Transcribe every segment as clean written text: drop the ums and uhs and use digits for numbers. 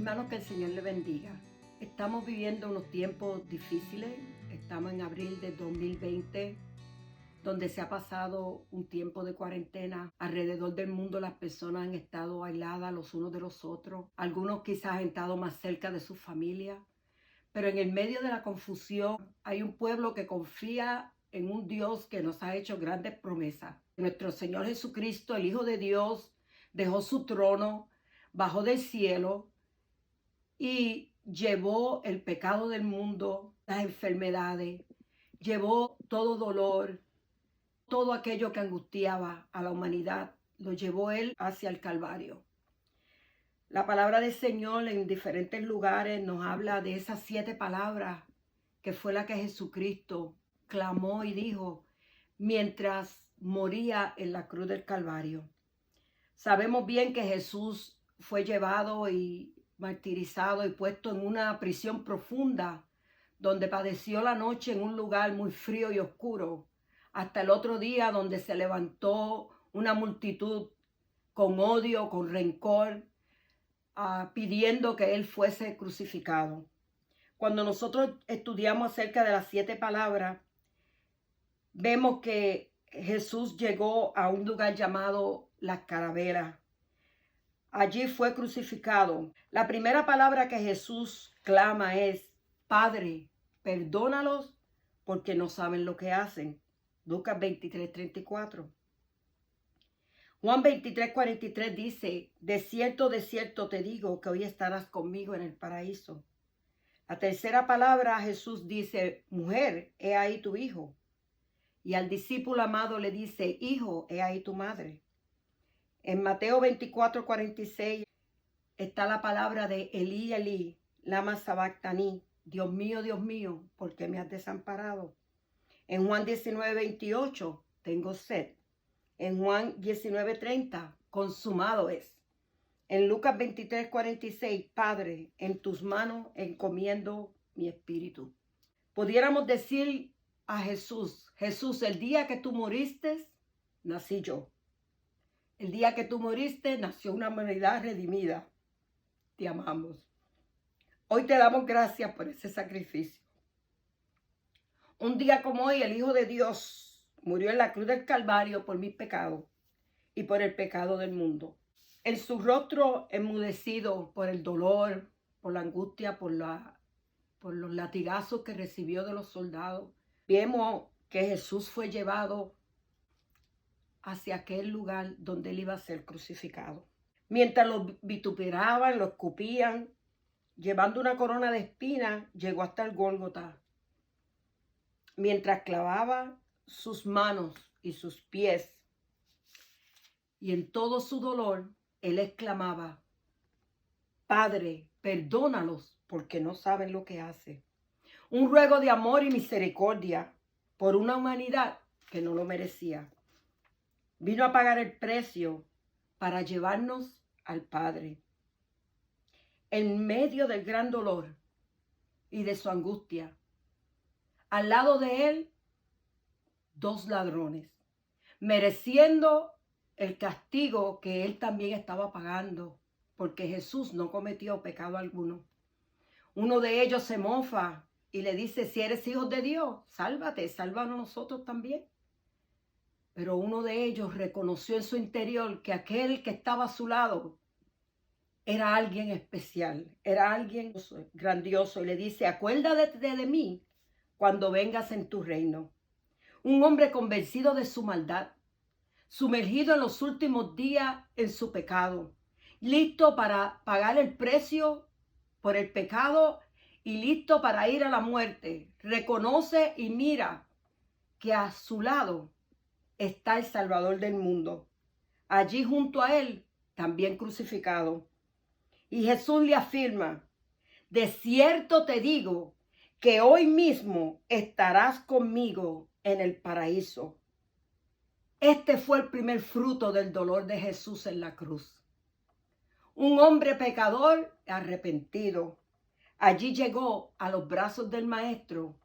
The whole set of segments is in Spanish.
Hermanos, que el Señor le bendiga. Estamos viviendo unos tiempos difíciles. Estamos en abril de 2020, donde se ha pasado un tiempo de cuarentena. Alrededor del mundo las personas han estado aisladas los unos de los otros. Algunos quizás han estado más cerca de su familia. Pero en el medio de la confusión hay un pueblo que confía en un Dios que nos ha hecho grandes promesas. Nuestro Señor Jesucristo, el Hijo de Dios, dejó su trono, bajó del cielo y llevó el pecado del mundo, las enfermedades, llevó todo dolor, todo aquello que angustiaba a la humanidad, lo llevó Él hacia el Calvario. La palabra del Señor en diferentes lugares nos habla de esas 7 palabras que fue la que Jesucristo clamó y dijo mientras moría en la cruz del Calvario. Sabemos bien que Jesús fue llevado y martirizado y puesto en una prisión profunda donde padeció la noche en un lugar muy frío y oscuro, hasta el otro día donde se levantó una multitud con odio, con rencor, pidiendo que Él fuese crucificado. Cuando nosotros estudiamos acerca de las 7 palabras, vemos que Jesús llegó a un lugar llamado Las Calaveras. Allí fue crucificado. La primera palabra que Jesús clama es: Padre, perdónalos porque no saben lo que hacen. Lucas 23:34. Juan 23:43 dice: de cierto te digo que hoy estarás conmigo en el paraíso. La tercera palabra, Jesús dice: mujer, he ahí tu hijo. Y al discípulo amado le dice: hijo, he ahí tu madre. En Mateo 24:46 está la palabra de Elí, Elí, lama sabactani. Dios mío, ¿por qué me has desamparado? En Juan 19:28, tengo sed. En Juan 19:30, consumado es. En Lucas 23:46, Padre, en tus manos encomiendo mi espíritu. Pudiéramos decir a Jesús: Jesús, el día que tú moriste, nací yo. El día que tú moriste, nació una humanidad redimida. Te amamos. Hoy te damos gracias por ese sacrificio. Un día como hoy, el Hijo de Dios murió en la cruz del Calvario por mis pecados y por el pecado del mundo. En su rostro enmudecido por el dolor, por la angustia, por los latigazos que recibió de los soldados, vemos que Jesús fue llevado hacia aquel lugar donde él iba a ser crucificado. Mientras lo vituperaban, lo escupían, llevando una corona de espinas, llegó hasta el Gólgota. Mientras clavaba sus manos y sus pies, y en todo su dolor, él exclamaba: Padre, perdónalos porque no saben lo que hacen. Un ruego de amor y misericordia por una humanidad que no lo merecía. Vino a pagar el precio para llevarnos al Padre. En medio del gran dolor y de su angustia, al lado de él, 2 ladrones, mereciendo el castigo que él también estaba pagando, porque Jesús no cometió pecado alguno. Uno de ellos se mofa y le dice: si eres hijo de Dios, sálvate, sálvanos nosotros también. Pero uno de ellos reconoció en su interior que aquel que estaba a su lado era alguien especial, era alguien grandioso, y le dice: acuérdate de mí cuando vengas en tu reino. Un hombre convencido de su maldad, sumergido en los últimos días en su pecado, listo para pagar el precio por el pecado y listo para ir a la muerte, reconoce y mira que a su lado está el Salvador del mundo, allí junto a él, también crucificado. Y Jesús le afirma: de cierto te digo que hoy mismo estarás conmigo en el paraíso. Este fue el primer fruto del dolor de Jesús en la cruz. Un hombre pecador arrepentido. Allí llegó a los brazos del Maestro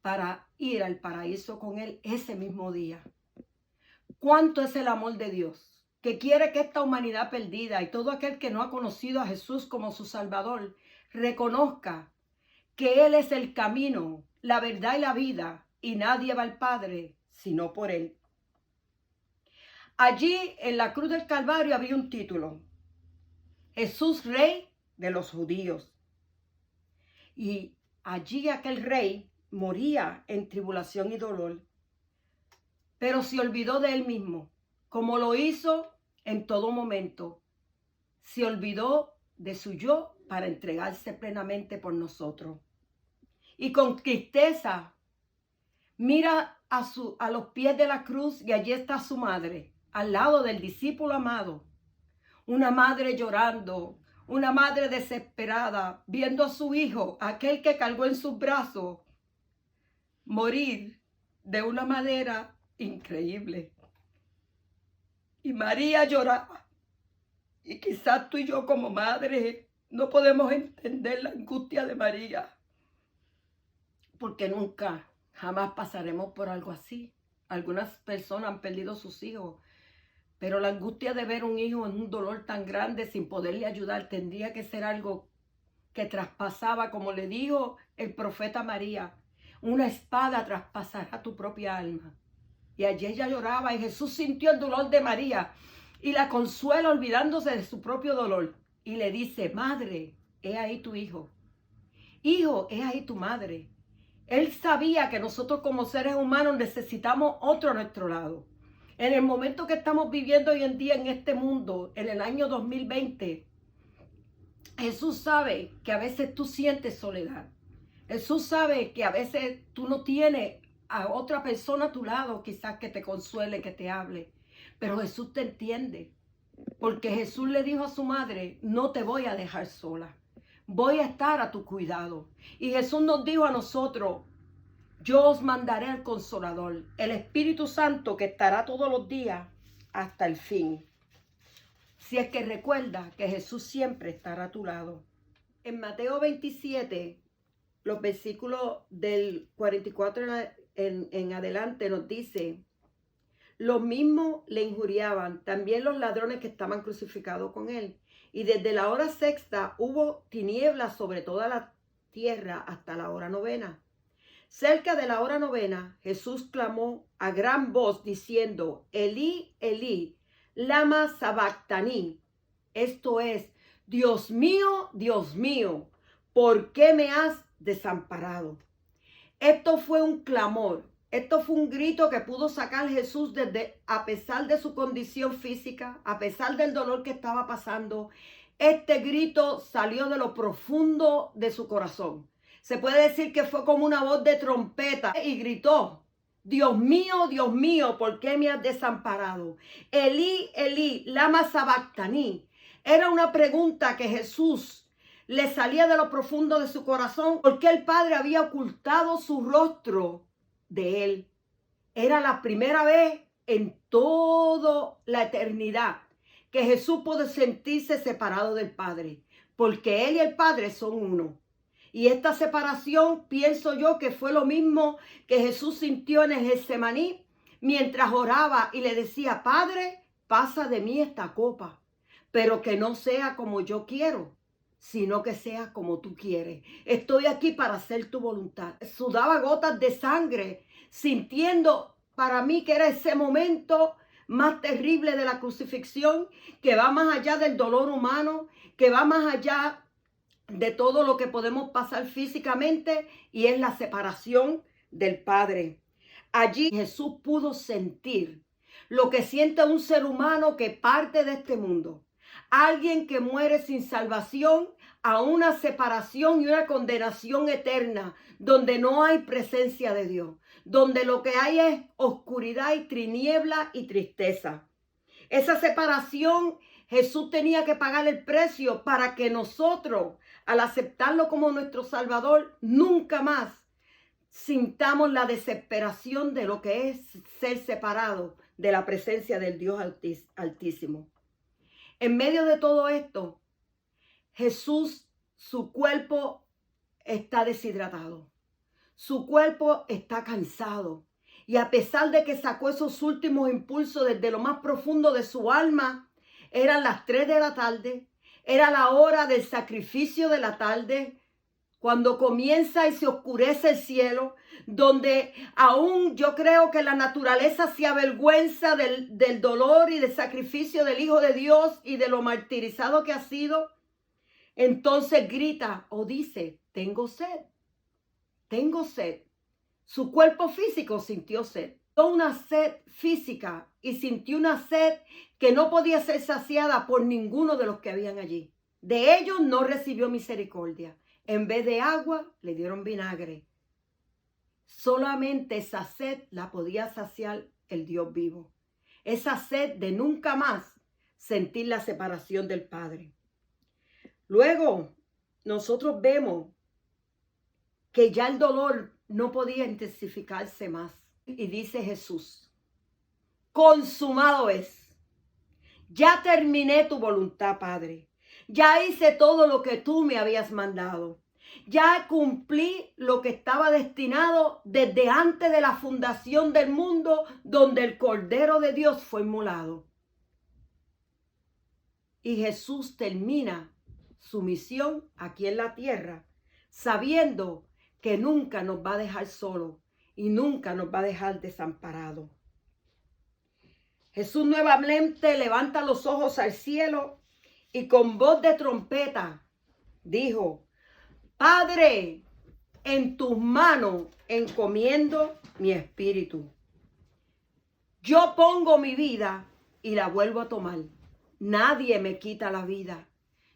para ir al paraíso con él ese mismo día. ¿Cuánto es el amor de Dios? que quiere que esta humanidad perdida y todo aquel que no ha conocido a Jesús como su Salvador reconozca que Él es el camino, la verdad y la vida, y nadie va al Padre sino por Él. Allí en la cruz del Calvario había un título: Jesús, Rey de los Judíos. Y allí aquel rey moría en tribulación y dolor, pero se olvidó de Él mismo, como lo hizo en todo momento. Se olvidó de su yo para entregarse plenamente por nosotros. Y con tristeza mira a los pies de la cruz, y allí está su madre, al lado del discípulo amado. Una madre llorando, una madre desesperada, viendo a su hijo, aquel que cargó en sus brazos, morir de una manera increíble. Y María lloraba. Y quizás tú y yo como madres no podemos entender la angustia de María, porque nunca, jamás pasaremos por algo así. Algunas personas han perdido sus hijos, pero la angustia de ver un hijo en un dolor tan grande sin poderle ayudar tendría que ser algo que traspasaba, como le dijo el profeta María, una espada traspasará tu propia alma. Y allí ella lloraba y Jesús sintió el dolor de María y la consuela olvidándose de su propio dolor. Y le dice: madre, he ahí tu hijo. Hijo, he ahí tu madre. Él sabía que nosotros como seres humanos necesitamos otro a nuestro lado. En el momento que estamos viviendo hoy en día en este mundo, en el año 2020, Jesús sabe que a veces tú sientes soledad. Jesús sabe que a veces tú no tienes a otra persona a tu lado, quizás que te consuele, que te hable. Pero Jesús te entiende, porque Jesús le dijo a su madre: no te voy a dejar sola, voy a estar a tu cuidado. Y Jesús nos dijo a nosotros: yo os mandaré al Consolador, el Espíritu Santo, que estará todos los días hasta el fin. Si es que recuerda que Jesús siempre estará a tu lado. En Mateo 27, los versículos del 44 en adelante nos dice: los mismos le injuriaban, también los ladrones que estaban crucificados con él. Y desde la hora sexta hubo tinieblas sobre toda la tierra hasta la hora novena. Cerca de la hora novena, Jesús clamó a gran voz diciendo: Elí, Elí, lama sabactani. Esto es: Dios mío, ¿por qué me has desamparado? Esto fue un clamor, esto fue un grito que pudo sacar Jesús a pesar de su condición física, a pesar del dolor que estaba pasando. Este grito salió de lo profundo de su corazón. Se puede decir que fue como una voz de trompeta y gritó: Dios mío, ¿por qué me has desamparado? Elí, Elí, lama sabactani. Era una pregunta que Jesús le salía de lo profundo de su corazón, porque el Padre había ocultado su rostro de él. Era la primera vez en toda la eternidad que Jesús pudo sentirse separado del Padre, porque Él y el Padre son uno. Y esta separación, pienso yo, que fue lo mismo que Jesús sintió en el Getsemaní mientras oraba y le decía: Padre, pasa de mí esta copa, pero que no sea como yo quiero, sino que sea como tú quieres. Estoy aquí para hacer tu voluntad. Sudaba gotas de sangre, sintiendo para mí que era ese momento más terrible de la crucifixión, que va más allá del dolor humano, que va más allá de todo lo que podemos pasar físicamente, y es la separación del Padre. Allí Jesús pudo sentir lo que siente un ser humano que parte de este mundo. Alguien que muere sin salvación a una separación y una condenación eterna, donde no hay presencia de Dios, donde lo que hay es oscuridad y tiniebla y tristeza. Esa separación, Jesús tenía que pagar el precio para que nosotros, al aceptarlo como nuestro Salvador, nunca más sintamos la desesperación de lo que es ser separado de la presencia del Dios Altísimo. En medio de todo esto, Jesús, su cuerpo está deshidratado, su cuerpo está cansado, Y a pesar de que sacó esos últimos impulsos desde lo más profundo de su alma, eran las 3 de la tarde, era la hora del sacrificio de la tarde, cuando comienza y se oscurece el cielo, donde aún yo creo que la naturaleza se avergüenza del dolor y del sacrificio del Hijo de Dios y de lo martirizado que ha sido. Entonces grita o dice, tengo sed, tengo sed. Su cuerpo físico sintió sed, una sed física, y sintió una sed que no podía ser saciada por ninguno de los que habían allí. De ellos no recibió misericordia. En vez de agua, le dieron vinagre. Solamente esa sed la podía saciar el Dios vivo. Esa sed de nunca más sentir la separación del Padre. Luego, nosotros vemos que ya el dolor no podía intensificarse más. Y dice Jesús, consumado es. Ya terminé tu voluntad, Padre. Ya hice todo lo que tú me habías mandado. Ya cumplí lo que estaba destinado desde antes de la fundación del mundo, donde el Cordero de Dios fue inmolado. Y Jesús termina su misión aquí en la tierra, sabiendo que nunca nos va a dejar solos y nunca nos va a dejar desamparados. Jesús nuevamente levanta los ojos al cielo y con voz de trompeta dijo, Padre, en tus manos encomiendo mi espíritu. Yo pongo mi vida y la vuelvo a tomar. Nadie me quita la vida.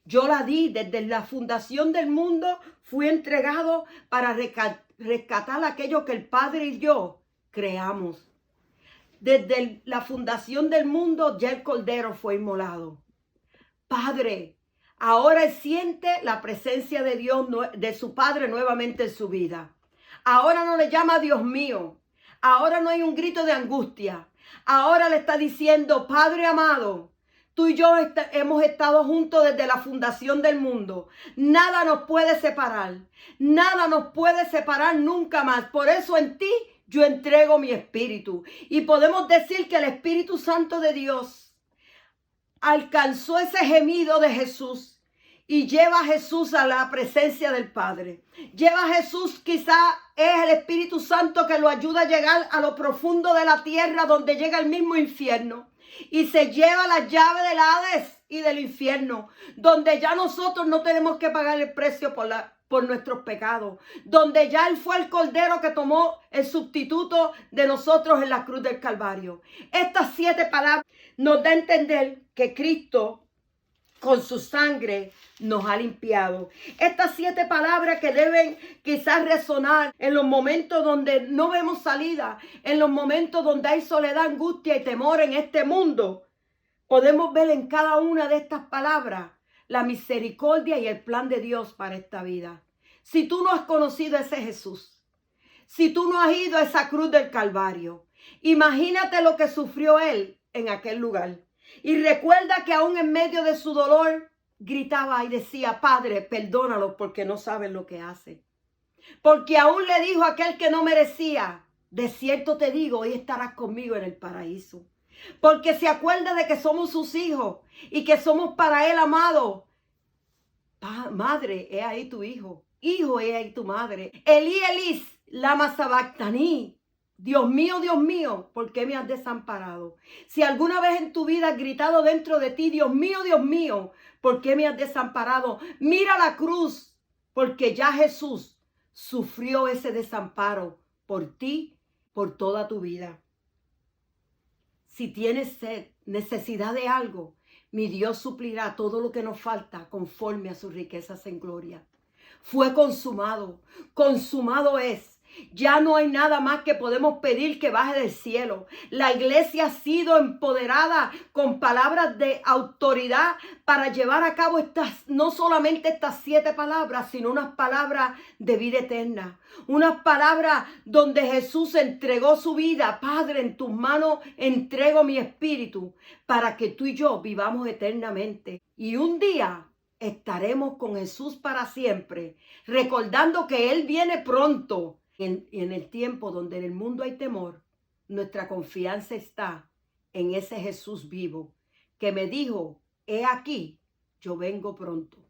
Yo la di desde la fundación del mundo, fui entregado para rescatar aquello que el Padre y yo creamos. Desde la fundación del mundo ya el Cordero fue inmolado. Padre, ahora él siente la presencia de Dios, de su Padre nuevamente en su vida. Ahora no le llama Dios mío. Ahora no hay un grito de angustia. Ahora le está diciendo, Padre amado, tú y yo hemos estado juntos desde la fundación del mundo. Nada nos puede separar. Nada nos puede separar nunca más. Por eso en ti yo entrego mi espíritu. Y podemos decir que el Espíritu Santo de Dios alcanzó ese gemido de Jesús y lleva a Jesús a la presencia del Padre. Lleva a Jesús, quizá es el Espíritu Santo que lo ayuda a llegar a lo profundo de la tierra, donde llega el mismo infierno. Y se lleva la llave del Hades y del infierno, donde ya nosotros no tenemos que pagar el precio por nuestros pecados, donde ya Él fue el Cordero que tomó el sustituto de nosotros en la cruz del Calvario. Estas 7 palabras nos da a entender que Cristo con su sangre nos ha limpiado. Estas 7 palabras que deben quizás resonar en los momentos donde no vemos salida, en los momentos donde hay soledad, angustia y temor en este mundo. Podemos ver en cada una de estas palabras la misericordia y el plan de Dios para esta vida. Si tú no has conocido a ese Jesús, si tú no has ido a esa cruz del Calvario, imagínate lo que sufrió Él en aquel lugar. Y recuerda que aún en medio de su dolor gritaba y decía, Padre, perdónalos porque no saben lo que hacen. Porque aún le dijo a aquel que no merecía, de cierto te digo, hoy estarás conmigo en el paraíso. Porque se acuerda de que somos sus hijos y que somos para Él amados. Madre, he ahí tu hijo. Hijo, he ahí tu madre. Elí, Elí, lama sabactaní. Dios mío, ¿por qué me has desamparado? Si alguna vez en tu vida has gritado dentro de ti, Dios mío, ¿por qué me has desamparado? Mira la cruz, porque ya Jesús sufrió ese desamparo por ti, por toda tu vida. Si tienes sed, necesidad de algo, mi Dios suplirá todo lo que nos falta conforme a sus riquezas en gloria. Fue consumado, consumado es. Ya no hay nada más que podemos pedir que baje del cielo. La iglesia ha sido empoderada con palabras de autoridad para llevar a cabo no solamente estas 7 palabras, sino unas palabras de vida eterna. Unas palabras donde Jesús entregó su vida. Padre, en tus manos entrego mi espíritu para que tú y yo vivamos eternamente. Y un día estaremos con Jesús para siempre, recordando que Él viene pronto. En el tiempo donde en el mundo hay temor, nuestra confianza está en ese Jesús vivo que me dijo, he aquí, yo vengo pronto.